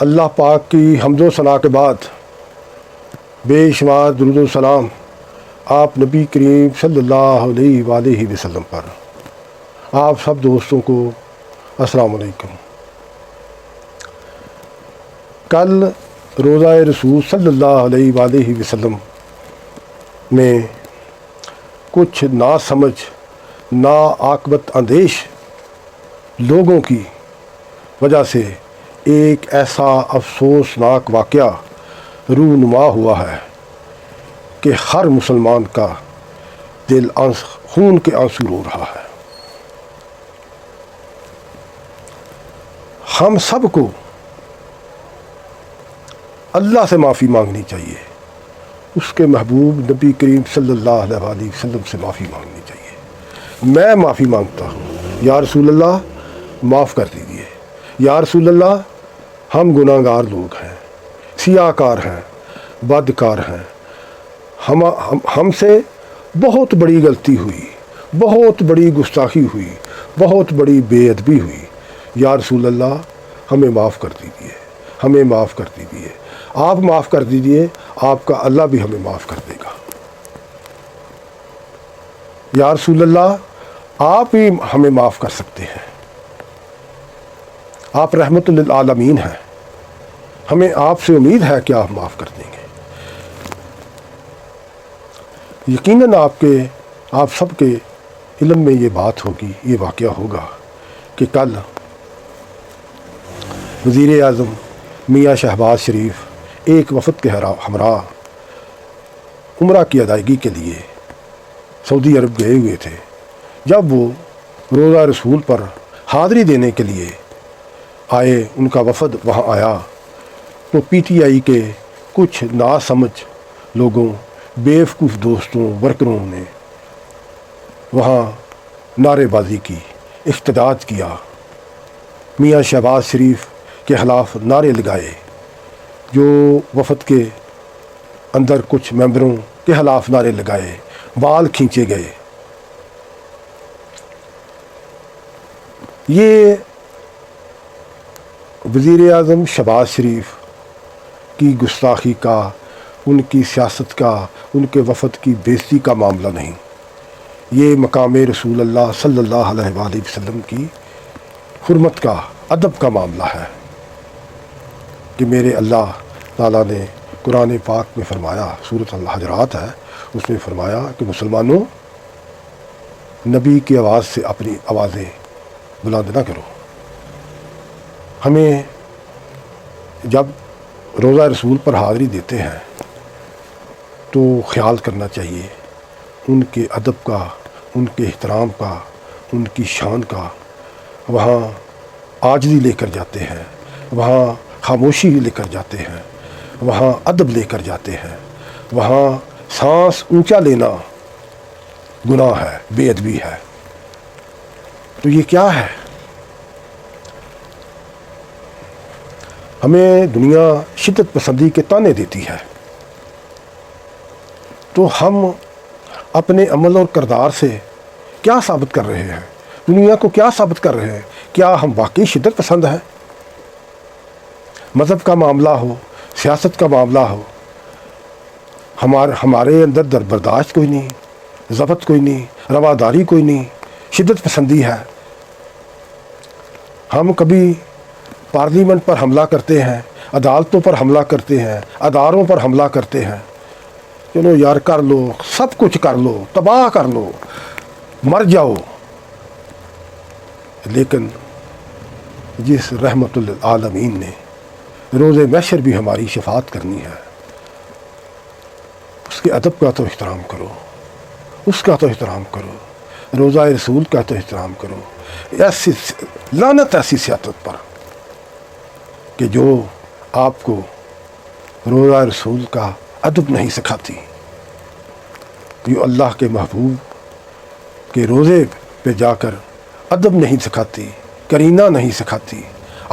اللہ پاک کی حمد و ثنا کے بعد بے شمار درود و سلام آپ نبی کریم صلی اللہ علیہ وآلہ وسلم پر۔ آپ سب دوستوں کو السلام علیکم۔ کل روزہ رسول صلی اللہ علیہ وآلہ وسلم میں کچھ نا سمجھ نا عاقبت اندیش لوگوں کی وجہ سے ایک ایسا افسوسناک واقعہ رونما ہوا ہے کہ ہر مسلمان کا دل خون کے آنسو رو رہا ہے۔ ہم سب کو اللہ سے معافی مانگنی چاہیے، اس کے محبوب نبی کریم صلی اللہ علیہ وآلہ وسلم سے معافی مانگنی چاہیے۔ میں معافی مانگتا ہوں، یا رسول اللہ معاف کر دیجیے، یا رسول اللہ ہم گناہ گار لوگ ہیں، سیاہ کار ہیں، بدکار ہیں، ہم سے بہت بڑی غلطی ہوئی، بہت بڑی گستاخی ہوئی، بہت بڑی بے ادبی ہوئی، یا رسول اللہ ہمیں معاف کر دیجیے، ہمیں معاف کر دیجیے، آپ معاف کر دیجیے، آپ کا اللہ بھی ہمیں معاف کر دے گا۔ یا رسول اللہ آپ ہی ہمیں معاف کر سکتے ہیں، آپ رحمت للعالمین ہیں، ہمیں آپ سے امید ہے کہ آپ معاف کر دیں گے۔ یقیناً آپ سب کے علم میں یہ بات ہوگی، یہ واقعہ ہوگا کہ کل وزیر اعظم میاں شہباز شریف ایک وفد کے ہمراہ عمرہ کی ادائیگی کے لیے سعودی عرب گئے ہوئے تھے۔ جب وہ روزہ رسول پر حاضری دینے کے لیے آئے، ان کا وفد وہاں آیا تو پی ٹی آئی کے کچھ ناسمجھ لوگوں، بیوقوف دوستوں، ورکروں نے وہاں نعرے بازی کی، احتجاج کیا، میاں شہباز شریف کے خلاف نعرے لگائے، جو وفد کے اندر کچھ ممبروں کے خلاف نعرے لگائے، بال کھینچے گئے۔ یہ وزیر اعظم شہباز شریف کی گستاخی کا، ان کی سیاست کا، ان کے وفد کی بے عزتی کا معاملہ نہیں، یہ مقام رسول اللہ صلی اللہ علیہ وآلہ وسلم کی حرمت کا، ادب کا معاملہ ہے کہ میرے اللہ تعالیٰ نے قرآن پاک میں فرمایا، سورۃ الحجرات ہے، اس میں فرمایا کہ مسلمانوں نبی کی آواز سے اپنی آوازیں بلند نہ کرو۔ ہمیں جب روزہ رسول پر حاضری دیتے ہیں تو خیال کرنا چاہیے ان کے ادب کا، ان کے احترام کا، ان کی شان کا۔ وہاں عاجزی لے کر جاتے ہیں، وہاں خاموشی لے کر جاتے ہیں، وہاں ادب لے کر جاتے ہیں، وہاں سانس اونچا لینا گناہ ہے، بے ادبی ہے۔ تو یہ کیا ہے؟ ہمیں دنیا شدت پسندی کے طعنے دیتی ہے، تو ہم اپنے عمل اور کردار سے کیا ثابت کر رہے ہیں؟ دنیا کو کیا ثابت کر رہے ہیں؟ کیا ہم واقعی شدت پسند ہیں؟ مذہب کا معاملہ ہو، سیاست کا معاملہ ہو، ہمارے اندر دربرداشت کوئی نہیں، ضبط کوئی نہیں، رواداری کوئی نہیں، شدت پسندی ہے۔ ہم کبھی پارلیمنٹ پر حملہ کرتے ہیں، عدالتوں پر حملہ کرتے ہیں، اداروں پر حملہ کرتے ہیں، چلو یار کر لو، سب کچھ کر لو، تباہ کر لو، مر جاؤ۔ لیکن جس رحمت للعالمین نے روز محشر بھی ہماری شفاعت کرنی ہے، اس کے ادب کا تو احترام کرو، اس کا تو احترام کرو، روزہ رسول کا تو احترام کرو۔ ایسی لعنت ایسی سیاست پر کہ جو آپ کو روزہ رسول کا ادب نہیں سکھاتی، جو اللہ کے محبوب کے روزے پہ جا کر ادب نہیں سکھاتی، کرینہ نہیں سکھاتی،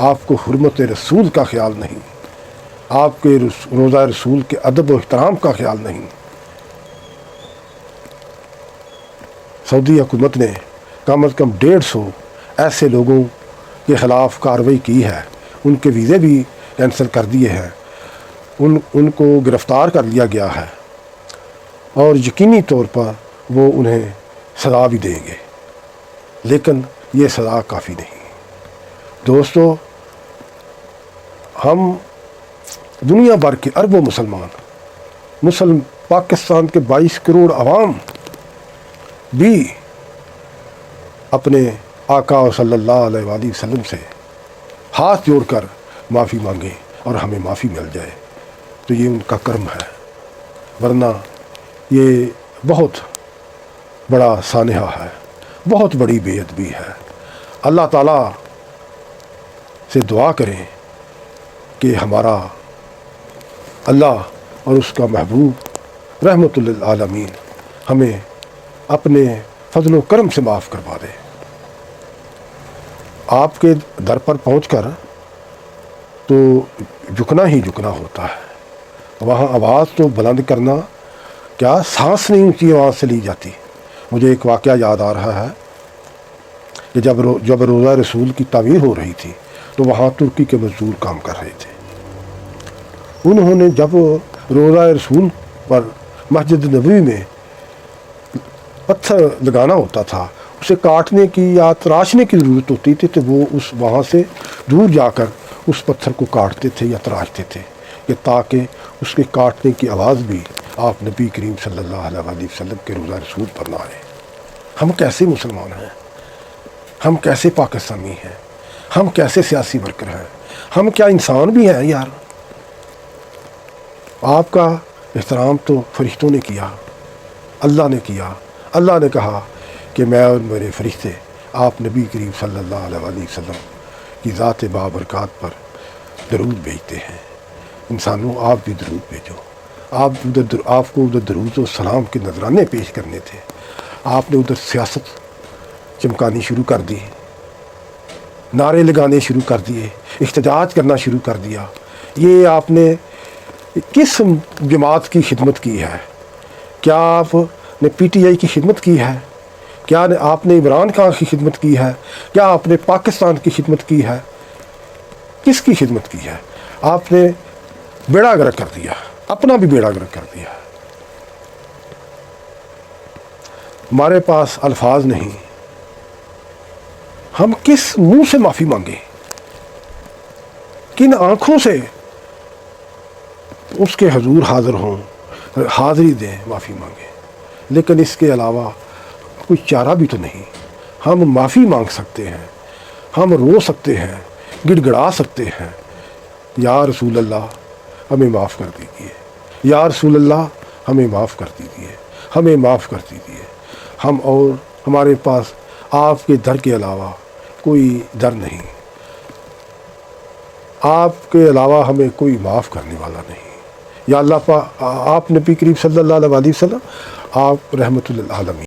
آپ کو حرمت رسول کا خیال نہیں، آپ کے روزہ رسول کے ادب و احترام کا خیال نہیں۔ سعودی حکومت نے کم از کم 150 ایسے لوگوں کے خلاف کارروائی کی ہے، ان کے ویزے بھی کینسل کر دیے ہیں، ان کو گرفتار کر لیا گیا ہے، اور یقینی طور پر وہ انہیں سزا بھی دیں گے، لیکن یہ سزا کافی نہیں۔ دوستو، ہم دنیا بھر کے اربوں مسلمان پاکستان کے 22 کروڑ عوام بھی اپنے آقا صلی اللہ علیہ وآلہ وسلم سے ہاتھ جوڑ کر معافی مانگیں اور ہمیں معافی مل جائے تو یہ ان کا کرم ہے، ورنہ یہ بہت بڑا سانحہ ہے، بہت بڑی بے ادبی ہے۔ اللہ تعالیٰ سے دعا کریں کہ ہمارا اللہ اور اس کا محبوب رحمت للعالمین ہمیں اپنے فضل و کرم سے معاف کروا دے۔ آپ کے در پر پہنچ کر تو جھکنا ہی جھکنا ہوتا ہے، وہاں آواز تو بلند کرنا کیا، سانس نہیں اونچی آواز سے لی جاتی۔ مجھے ایک واقعہ یاد آ رہا ہے کہ جب روضہ رسول کی تعمیر ہو رہی تھی تو وہاں ترکی کے مزدور کام کر رہے تھے۔ انہوں نے جب روضہ رسول پر مسجد نبوی میں پتھر لگانا ہوتا تھا، اسے کاٹنے کی یا تراشنے کی ضرورت ہوتی تھی تو وہ وہاں سے دور جا کر اس پتھر کو کاٹتے تھے یا تراشتے تھے، کہ تاکہ اس کے کاٹنے کی آواز بھی آپ نبی کریم صلی اللہ علیہ وآلہ وسلم کے روضہ رسول پر نہ آئے۔ ہم کیسے مسلمان ہیں؟ ہم کیسے پاکستانی ہیں؟ ہم کیسے سیاسی ورکر ہیں؟ ہم کیا انسان بھی ہیں یار؟ آپ کا احترام تو فرشتوں نے کیا، اللہ نے کیا۔ اللہ نے کہا کہ میں اور میرے فرشتے آپ نبی کریم صلی اللہ علیہ وآلہ وسلم کی ذات بابرکات پر درود بھیجتے ہیں۔ انسانوں، آپ بھی درود بھیجو۔ آپ کو ادھر درود و سلام کے نذرانے پیش کرنے تھے، آپ نے ادھر سیاست چمکانی شروع کر دی، نعرے لگانے شروع کر دیے، احتجاج کرنا شروع کر دیا۔ یہ آپ نے کس جماعت کی خدمت کی ہے؟ کیا آپ نے پی ٹی آئی کی خدمت کی ہے؟ کیا آپ نے عمران خان کی خدمت کی ہے؟ کیا آپ نے پاکستان کی خدمت کی ہے؟ کس کی خدمت کی ہے؟ آپ نے بیڑا گرک کر دیا، اپنا بھی بیڑا گرک کر دیا۔ ہمارے پاس الفاظ نہیں، ہم کس منہ سے معافی مانگیں، کن آنکھوں سے اس کے حضور حاضر ہوں، حاضری دیں، معافی مانگیں۔ لیکن اس کے علاوہ کوئی چارہ بھی تو نہیں۔ ہم معافی مانگ سکتے ہیں، ہم رو سکتے ہیں، گڑ گڑا سکتے ہیں، یا رسول اللہ ہمیں معاف کر دیجیے، یا رسول اللہ ہمیں معاف کر دیجیے، ہمیں معاف کر دیجیے۔ ہم اور ہمارے پاس آپ کے در کے علاوہ کوئی در نہیں، آپ کے علاوہ ہمیں کوئی معاف کرنے والا نہیں۔ یا اللہ آپ نبی کریم صلی اللہ علیہ وسلم، آپ رحمت للعالمین۔